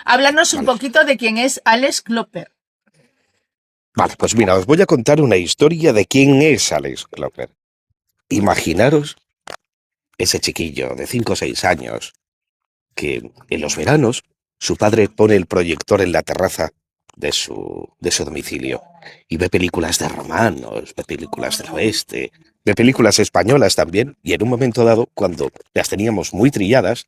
Háblanos un Vale. poquito de quién es Alex Klopper. Vale, pues mira, os voy a contar una historia de quién es Alex Klopper. Imaginaros ese chiquillo de 5 o 6 años que en los veranos su padre pone el proyector en la terraza de su domicilio y ve películas de romanos, ve películas del oeste, ve películas españolas también, y en un momento dado, cuando las teníamos muy trilladas,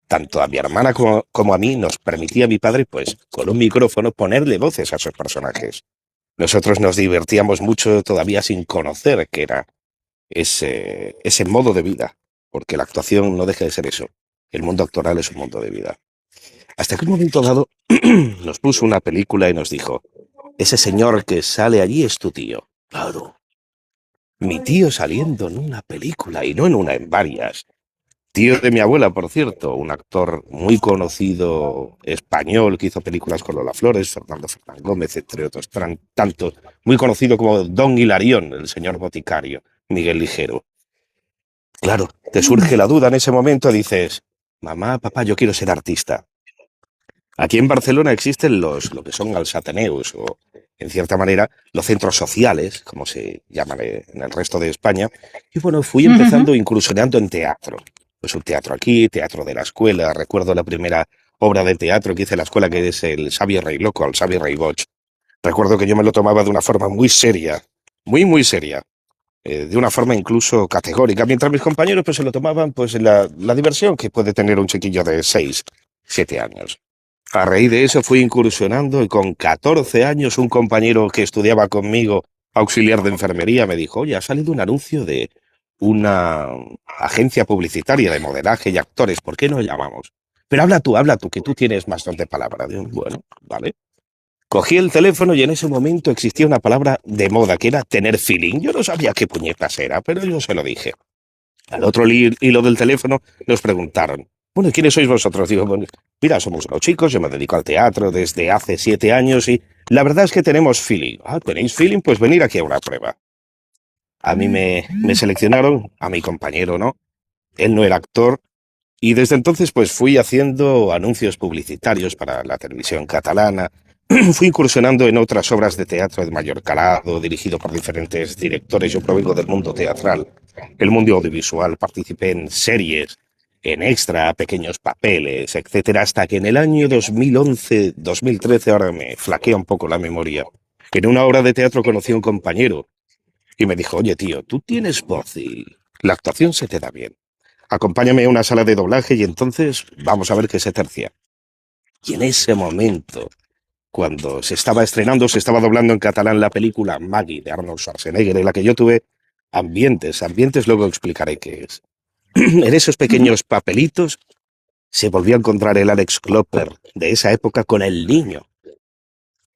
tanto a mi hermana como a mí nos permitía mi padre, pues, con un micrófono ponerle voces a esos personajes. Nosotros nos divertíamos mucho todavía sin conocer qué era ese modo de vida, porque la actuación no deja de ser eso. El mundo actoral es un mundo de vida. Hasta que un momento dado nos puso una película y nos dijo, ese señor que sale allí es tu tío. Claro, mi tío saliendo en una película y no en una, en varias. Tío de mi abuela, por cierto, un actor muy conocido español que hizo películas con Lola Flores, Fernando Fernán Gómez, entre otros tantos, muy conocido como Don Hilarión, el señor boticario, Miguel Ligero. Claro, te surge la duda en ese momento, dices, mamá, papá, yo quiero ser artista. Aquí en Barcelona existen lo que son els Ateneus, o en cierta manera los centros sociales, como se llaman en el resto de España. Y bueno, fui empezando incursionando en teatro. Pues un teatro aquí, teatro de la escuela. Recuerdo la primera obra de teatro que hice en la escuela, que es el Xavi Rey Loco, el Xavi Rey Boig. Recuerdo que yo me lo tomaba de una forma muy seria, muy seria, de una forma incluso categórica, mientras mis compañeros pues se lo tomaban pues la diversión que puede tener un chiquillo de 6, 7 años. A raíz de eso fui incursionando y con 14 años un compañero que estudiaba conmigo, auxiliar de enfermería, me dijo, oye, ha salido un anuncio de una agencia publicitaria de modelaje y actores, ¿por qué no llamamos? Pero habla tú, que tú tienes más don de palabra. Digo, bueno, vale. Cogí el teléfono y en ese momento existía una palabra de moda que era tener feeling. Yo no sabía qué puñetas era, pero yo se lo dije. Al otro hilo del teléfono nos preguntaron, bueno, ¿quiénes sois vosotros? Digo, bueno, mira, somos unos chicos, yo me dedico al teatro desde hace 7 años y la verdad es que tenemos feeling. Ah, ¿tenéis feeling? Pues venir aquí a una prueba. A mí me seleccionaron, a mi compañero no, él no era actor, y desde entonces pues fui haciendo anuncios publicitarios para la televisión catalana, fui incursionando en otras obras de teatro de mayor calado, dirigido por diferentes directores. Yo provengo del mundo teatral, el mundo audiovisual, participé en series, en extra, pequeños papeles, etcétera, hasta que en el año 2011, 2013, ahora me flaquea un poco la memoria, en una obra de teatro conocí a un compañero y me dijo, oye tío, tú tienes voz y la actuación se te da bien. Acompáñame a una sala de doblaje y entonces vamos a ver qué se tercia. Y en ese momento, cuando se estaba estrenando, se estaba doblando en catalán la película Maggie de Arnold Schwarzenegger, en la que yo tuve ambientes luego explicaré qué es. En esos pequeños papelitos se volvió a encontrar el Alex Klopper de esa época con el niño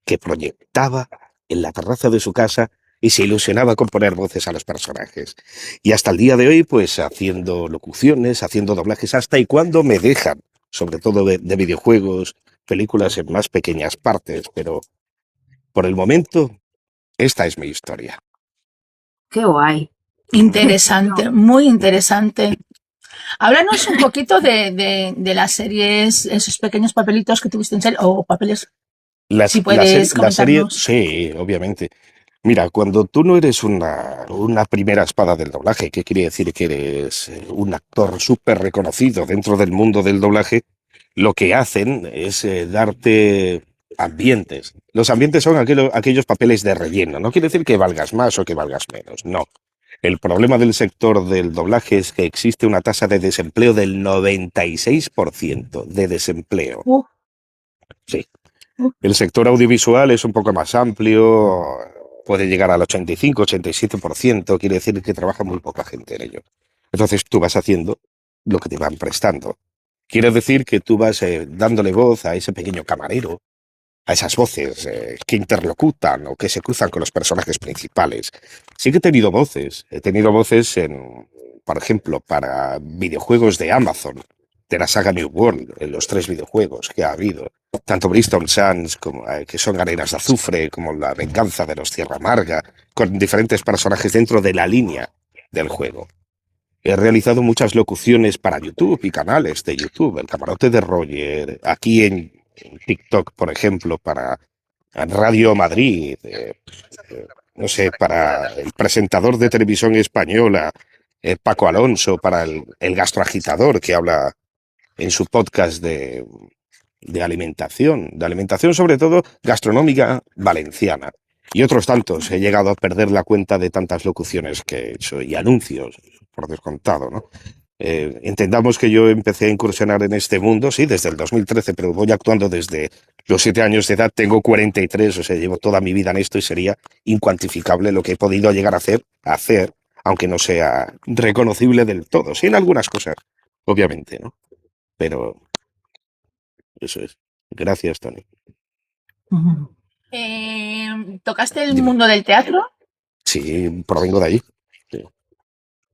que proyectaba en la terraza de su casa y se ilusionaba con poner voces a los personajes. Y hasta el día de hoy, pues haciendo locuciones, haciendo doblajes, hasta y cuando me dejan, sobre todo de videojuegos, películas en más pequeñas partes, pero por el momento, esta es mi historia. Qué guay. Interesante, muy interesante. Háblanos un poquito de las series, esos pequeños papelitos que tuviste en serie, o papeles, si puedes La serie, comentarnos. sí, obviamente. Mira, cuando tú no eres una primera espada del doblaje, ¿qué quiere decir que eres un actor súper reconocido dentro del mundo del doblaje? Lo que hacen es darte ambientes. Los ambientes son aquellos papeles de relleno. No quiere decir que valgas más o que valgas menos, no. El problema del sector del doblaje es que existe una tasa de desempleo del 96% de desempleo. Sí. El sector audiovisual es un poco más amplio, puede llegar al 85, 87%, quiere decir que trabaja muy poca gente en ello. Entonces tú vas haciendo lo que te van prestando. Quiere decir que tú vas dándole voz a ese pequeño camarero, a esas voces que interlocutan o que se cruzan con los personajes principales. Sí que he tenido voces por ejemplo, para videojuegos de Amazon, de la saga New World, en los 3 videojuegos que ha habido, tanto Bristol Sands, como, que son arenas de azufre, como La venganza de los Tierra Amarga, con diferentes personajes dentro de la línea del juego. He realizado muchas locuciones para YouTube y canales de YouTube, El Camarote de Roger, aquí TikTok, por ejemplo, para Radio Madrid, no sé, para el presentador de televisión española, Paco Alonso, para el gastroagitador que habla en su podcast de alimentación sobre todo gastronómica valenciana. Y otros tantos. He llegado a perder la cuenta de tantas locuciones que he hecho y anuncios, por descontado, ¿no? Entendamos que yo empecé a incursionar en este mundo, sí, desde el 2013, pero voy actuando desde los 7 años de edad, tengo 43, o sea, llevo toda mi vida en esto y sería incuantificable lo que he podido llegar a hacer, aunque no sea reconocible del todo. Sí, en algunas cosas, obviamente, ¿no? Pero eso es. Gracias, Tony. ¿Tocaste el Dime. mundo del teatro? Sí, provengo de ahí. Sí.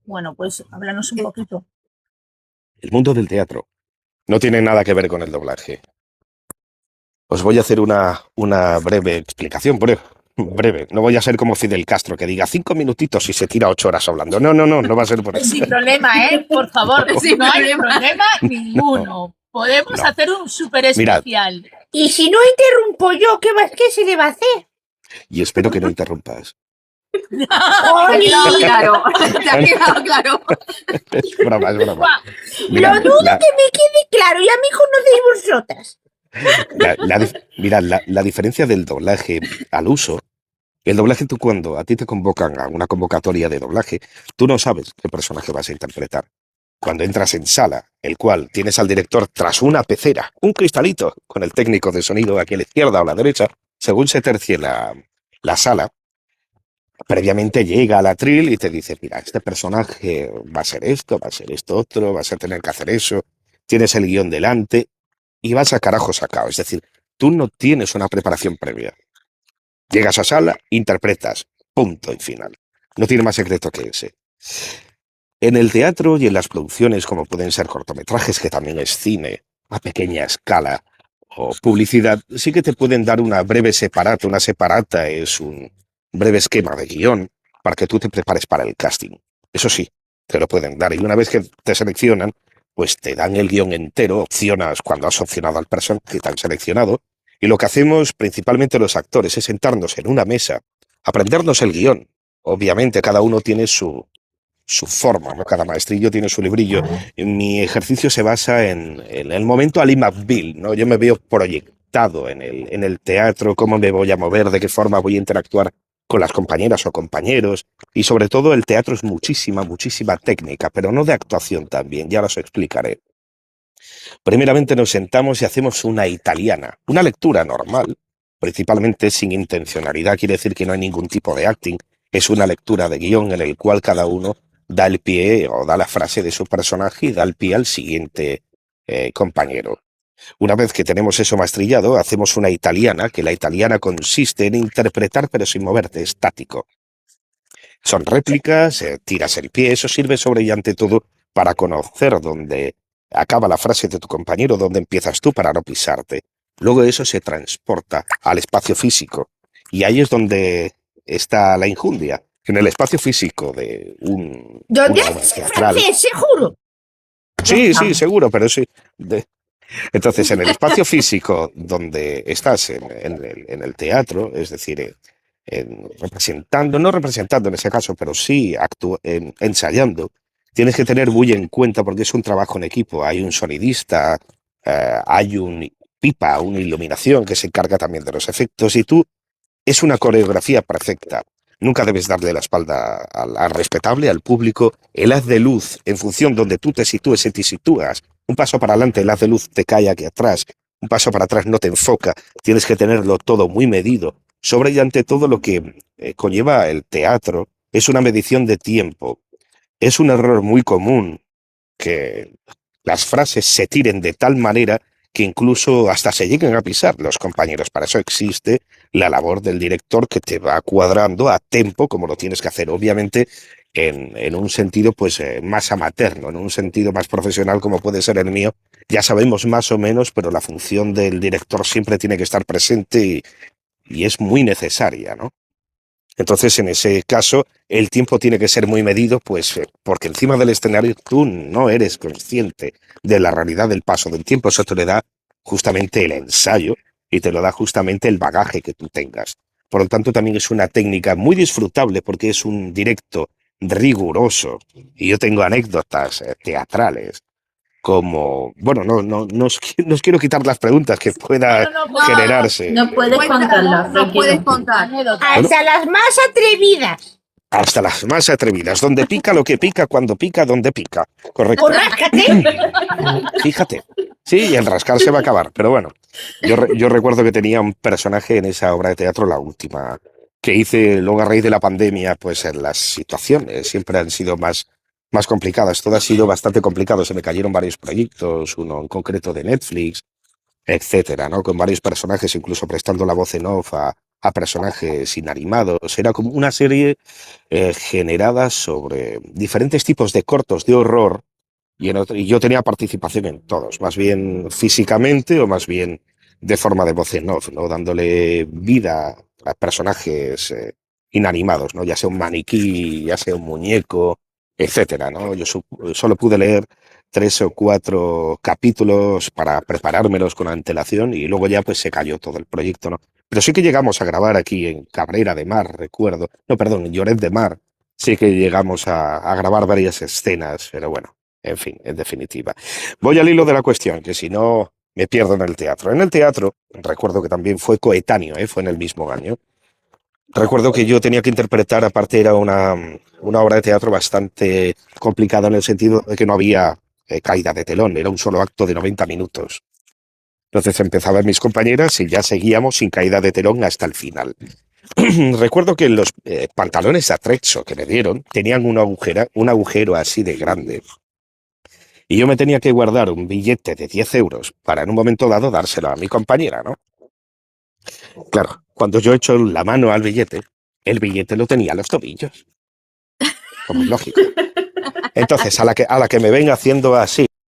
Bueno, pues háblanos un poquito. El mundo del teatro no tiene nada que ver con el doblaje. Os voy a hacer una breve explicación, breve. No voy a ser como Fidel Castro, que diga 5 minutitos y se tira 8 horas hablando. No va a ser por eso. Sin problema, por favor, no hay problema ninguno. Podemos hacer un súper especial. Mirad. Y si no interrumpo yo, ¿qué se le va a hacer? Y espero que no interrumpas. Claro, te ha quedado claro. Es broma. Mirad, lo dudo que me quede claro, ya me conocéis vosotras. Mirad, la diferencia del doblaje al uso. El doblaje, tú cuando a ti te convocan a una convocatoria de doblaje, tú no sabes qué personaje vas a interpretar. Cuando entras en sala, el cual tienes al director tras una pecera, un cristalito, con el técnico de sonido aquí a la izquierda o a la derecha, según se tercie la sala, previamente llega al atril y te dice, mira, este personaje va a ser esto otro, vas a tener que hacer eso, tienes el guión delante y vas a carajo sacado. Es decir, tú no tienes una preparación previa. Llegas a sala, interpretas, punto y final. No tiene más secreto que ese. En el teatro y en las producciones, como pueden ser cortometrajes, que también es cine, a pequeña escala, o publicidad, sí que te pueden dar una breve separata. Una separata es un breve esquema de guión para que tú te prepares para el casting. Eso sí, te lo pueden dar. Y una vez que te seleccionan, pues te dan el guión entero, opcionas cuando has opcionado al personaje que te han seleccionado. Y lo que hacemos principalmente los actores es sentarnos en una mesa, aprendernos el guión. Obviamente cada uno tiene su forma, ¿no? Cada maestrillo tiene su librillo. Mi ejercicio se basa en el momento Ali McBeal, ¿no? Yo me veo proyectado en el teatro, cómo me voy a mover, de qué forma voy a interactuar con las compañeras o compañeros. Y sobre todo el teatro es muchísima técnica, pero no de actuación también, ya os explicaré. Primeramente nos sentamos y hacemos una italiana, una lectura normal, principalmente sin intencionalidad, quiere decir que no hay ningún tipo de acting, es una lectura de guión en el cual cada uno da el pie o da la frase de su personaje y da el pie al siguiente compañero. Una vez que tenemos eso maestrillado, hacemos una italiana, que la italiana consiste en interpretar pero sin moverte, estático. Son réplicas, tiras el pie, eso sirve sobre y ante todo para conocer dónde acaba la frase de tu compañero, dónde empiezas tú para no pisarte. Luego eso se transporta al espacio físico y ahí es donde está la injundia. En el espacio físico de ¿Dónde haces francés, seguro? Sí, seguro, pero sí. Entonces, en el espacio físico donde estás en el teatro, es decir, no representando en ese caso, pero sí ensayando, tienes que tener muy en cuenta porque es un trabajo en equipo. Hay un sonidista, hay un pipa, una iluminación que se encarga también de los efectos y es una coreografía perfecta. Nunca debes darle la espalda al respetable, al público. El haz de luz, en función donde tú te sitúes, te sitúas. Un paso para adelante, el haz de luz te cae aquí atrás. Un paso para atrás no te enfoca. Tienes que tenerlo todo muy medido. Sobre y ante todo lo que conlleva el teatro es una medición de tiempo. Es un error muy común que las frases se tiren de tal manera que incluso hasta se lleguen a pisar los compañeros. Para eso existe la labor del director que te va cuadrando a tempo como lo tienes que hacer. Obviamente en un sentido pues más amateur, ¿no? En un sentido más profesional como puede ser el mío. Ya sabemos más o menos, pero la función del director siempre tiene que estar presente y es muy necesaria, ¿no? Entonces, en ese caso, el tiempo tiene que ser muy medido, pues porque encima del escenario tú no eres consciente de la realidad del paso del tiempo. Eso te le da justamente el ensayo y te lo da justamente el bagaje que tú tengas. Por lo tanto, también es una técnica muy disfrutable porque es un directo riguroso. Y yo tengo anécdotas teatrales como, bueno, no os quiero quitar las preguntas que pueda generarse. No puedes contarlas. No puedes contar. Bueno, Hasta las más atrevidas. hasta las más atrevidas. Donde pica lo que pica, cuando pica, donde pica. Correcto. O ráscate. Fíjate. Sí, y el rascar se va a acabar. Pero bueno, yo recuerdo que tenía un personaje en esa obra de teatro, la última, que hice luego a raíz de la pandemia, pues en las situaciones siempre han sido más complicadas. Todo ha sido bastante complicado. Se me cayeron varios proyectos, uno en concreto de Netflix, etcétera, ¿no? Con varios personajes, incluso prestando la voz en off a personajes inanimados. Era como una serie generada sobre diferentes tipos de cortos de horror y yo tenía participación en todos, más bien físicamente o más bien de forma de voz en off, ¿no? Dándole vida a personajes inanimados, ¿no? Ya sea un maniquí, ya sea un muñeco, etcétera, ¿no? Yo solo pude leer 3 o 4 capítulos para preparármelos con antelación y luego ya pues se cayó todo el proyecto, ¿no? Pero sí que llegamos a grabar aquí en Cabrera de Mar, recuerdo. No, perdón, en Lloret de Mar. Sí que llegamos a grabar varias escenas, pero bueno, en fin, en definitiva. Voy al hilo de la cuestión, que si no me pierdo en el teatro. En el teatro, recuerdo que también fue coetáneo, fue en el mismo año. Recuerdo que yo tenía que interpretar, aparte era una obra de teatro bastante complicada en el sentido de que no había caída de telón, era un solo acto de 90 minutos. Entonces empezaban mis compañeras y ya seguíamos sin caída de telón hasta el final. Recuerdo que los pantalones de atrezzo que me dieron tenían un agujero así de grande. Y yo me tenía que guardar un billete de 10 euros para en un momento dado dárselo a mi compañera, ¿no? Claro, cuando yo echo la mano al billete, el billete lo tenía a los tobillos. Como es lógico. Entonces, a la que me ven haciendo así,